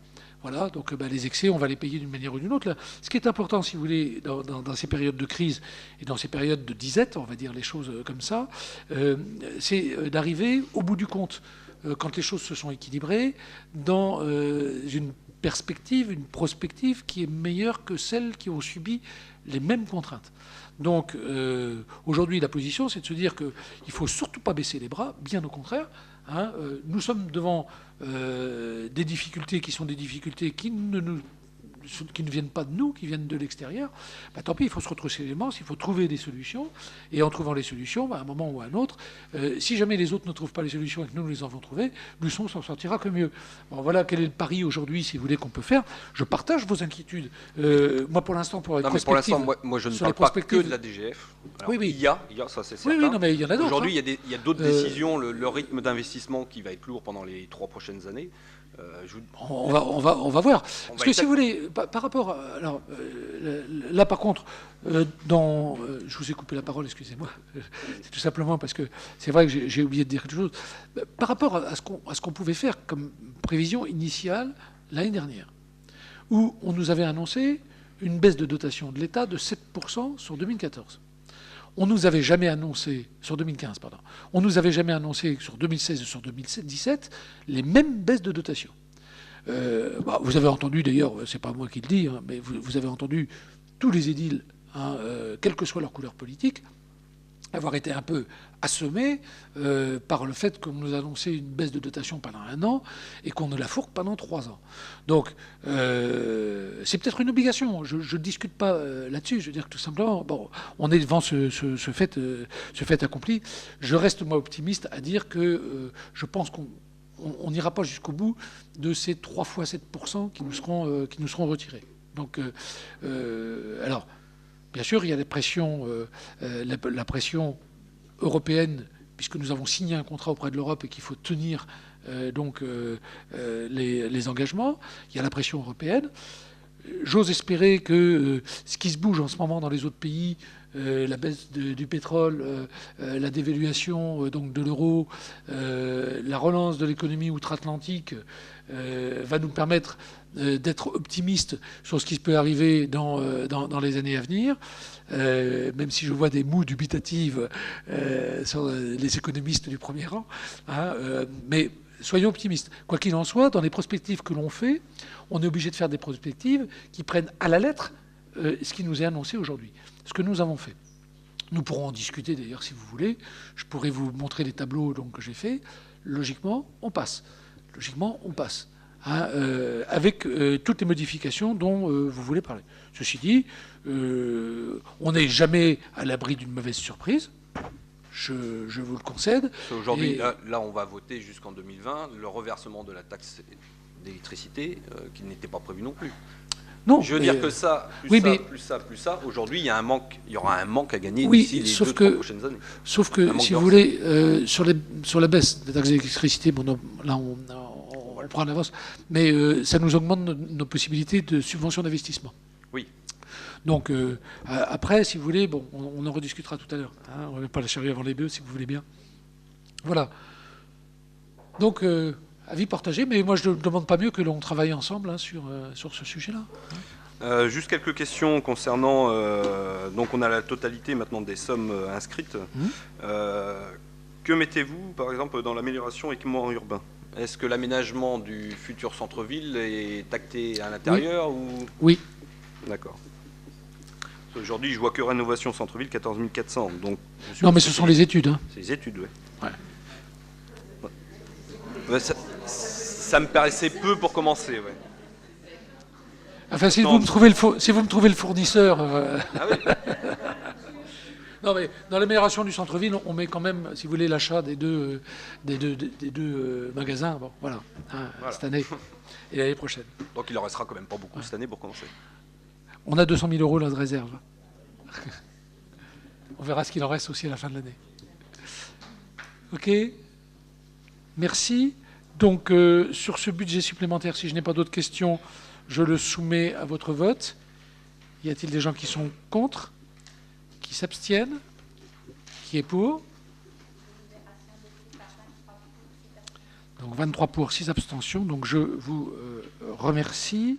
Voilà, donc les excès, on va les payer d'une manière ou d'une autre. Là, ce qui est important, si vous voulez, dans ces périodes de crise et dans ces périodes de disette, on va dire les choses comme ça, c'est d'arriver au bout du compte, quand les choses se sont équilibrées, dans une perspective, une prospective qui est meilleure que celles qui ont subi les mêmes contraintes. Donc aujourd'hui, la position, c'est de se dire qu'il ne faut surtout pas baisser les bras, bien au contraire. Nous sommes devant des difficultés qui sont des difficultés qui ne viennent pas de nous, qui viennent de l'extérieur. Tant pis, il faut se retrousser les manches, il faut trouver des solutions. Et en trouvant les solutions, à un moment ou à un autre, si jamais les autres ne trouvent pas les solutions et que nous les avons trouvées, Luçon s'en sortira que mieux. Bon, voilà quel est le pari aujourd'hui, si vous voulez, qu'on peut faire. Je partage vos inquiétudes. Moi, pour l'instant, pour les prospectives... Pour l'instant, moi je ne parle pas que de la DGF. Alors, oui. Il y a, ça c'est certain. Oui, non, mais il y en a d'autres. Aujourd'hui, il y a d'autres décisions. Le rythme d'investissement qui va être lourd pendant les 3 prochaines années. On va voir. Parce que si vous voulez, par rapport... Alors, là, par contre, je vous ai coupé la parole, excusez-moi. C'est tout simplement parce que c'est vrai que j'ai oublié de dire quelque chose. Par rapport à ce qu'on pouvait faire comme prévision initiale l'année dernière, où on nous avait annoncé une baisse de dotation de l'État de 7% sur 2014. On nous avait jamais annoncé, sur 2015, pardon, on nous avait jamais annoncé sur 2016 et sur 2017 les mêmes baisses de dotation. Vous avez entendu, d'ailleurs, c'est pas moi qui le dis, mais vous avez entendu tous les édiles, quelle que soit leur couleur politique, avoir été un peu assommés par le fait qu'on nous annonçait une baisse de dotation pendant 1 an et qu'on ne la fourque pendant 3 ans. Donc, c'est peut-être une obligation. Je ne discute pas là-dessus. Je veux dire que tout simplement, bon, on est devant ce fait accompli. Je reste, moi, optimiste à dire que je pense qu'on n'ira pas jusqu'au bout de ces 3 fois 7% qui nous seront retirés. Donc, alors... Bien sûr, il y a la pression européenne, puisque nous avons signé un contrat auprès de l'Europe et qu'il faut tenir les engagements. Il y a la pression européenne. J'ose espérer que ce qui se bouge en ce moment dans les autres pays, la baisse du pétrole, la dévaluation donc de l'euro, la relance de l'économie outre-Atlantique, va nous permettre d'être optimiste sur ce qui peut arriver dans les années à venir, même si je vois des mots dubitatives sur les économistes du premier rang. Hein, mais soyons optimistes. Quoi qu'il en soit, dans les prospectives que l'on fait, on est obligé de faire des prospectives qui prennent à la lettre ce qui nous est annoncé aujourd'hui, ce que nous avons fait. Nous pourrons en discuter d'ailleurs si vous voulez. Je pourrais vous montrer les tableaux donc, que j'ai faits. Logiquement, on passe. Logiquement, on passe. Hein, avec toutes les modifications dont vous voulez parler. Ceci dit, on n'est jamais à l'abri d'une mauvaise surprise. Je vous le concède. Aujourd'hui, là, on va voter jusqu'en 2020 le reversement de la taxe d'électricité qui n'était pas prévu non plus. Non, je veux dire que ça, plus ça, aujourd'hui, il y aura un manque à gagner d'ici les 2-3 prochaines années. Sauf que, si vous voulez, sur la baisse de la taxe d'électricité, bon, là, on le prend en avance, mais ça nous augmente nos possibilités de subvention d'investissement. Oui. Donc, après, si vous voulez, bon, on en rediscutera tout à l'heure. Hein, on ne met pas la charrue avant les bœufs, si vous voulez bien. Voilà. Donc, avis partagé, mais moi je ne demande pas mieux que l'on travaille ensemble hein, sur ce sujet-là. Juste quelques questions concernant... donc on a la totalité maintenant des sommes inscrites. Que mettez-vous par exemple dans l'amélioration équipement urbain? Est-ce que l'aménagement du futur centre-ville est acté à l'intérieur ou... Oui. D'accord. Aujourd'hui je vois que rénovation centre-ville 14 400. Donc, non mais ce sont les études. Hein. C'est les études, oui. Ouais. Ça me paraissait peu pour commencer, ouais. Enfin, si vous me trouvez le fournisseur... Ah oui. Non, mais dans l'amélioration du centre-ville, on met quand même, si vous voulez, l'achat des deux magasins, bon, voilà, hein, voilà, cette année et l'année prochaine. Donc il en restera quand même pas beaucoup cette année pour commencer. On a 200 000 € là de réserve. On verra ce qu'il en reste aussi à la fin de l'année. OK. Merci. Donc, sur ce budget supplémentaire, si je n'ai pas d'autres questions, je le soumets à votre vote. Y a-t-il des gens qui sont contre? Qui s'abstiennent? Qui est pour? Donc, 23 pour, 6 abstentions. Donc, je vous remercie.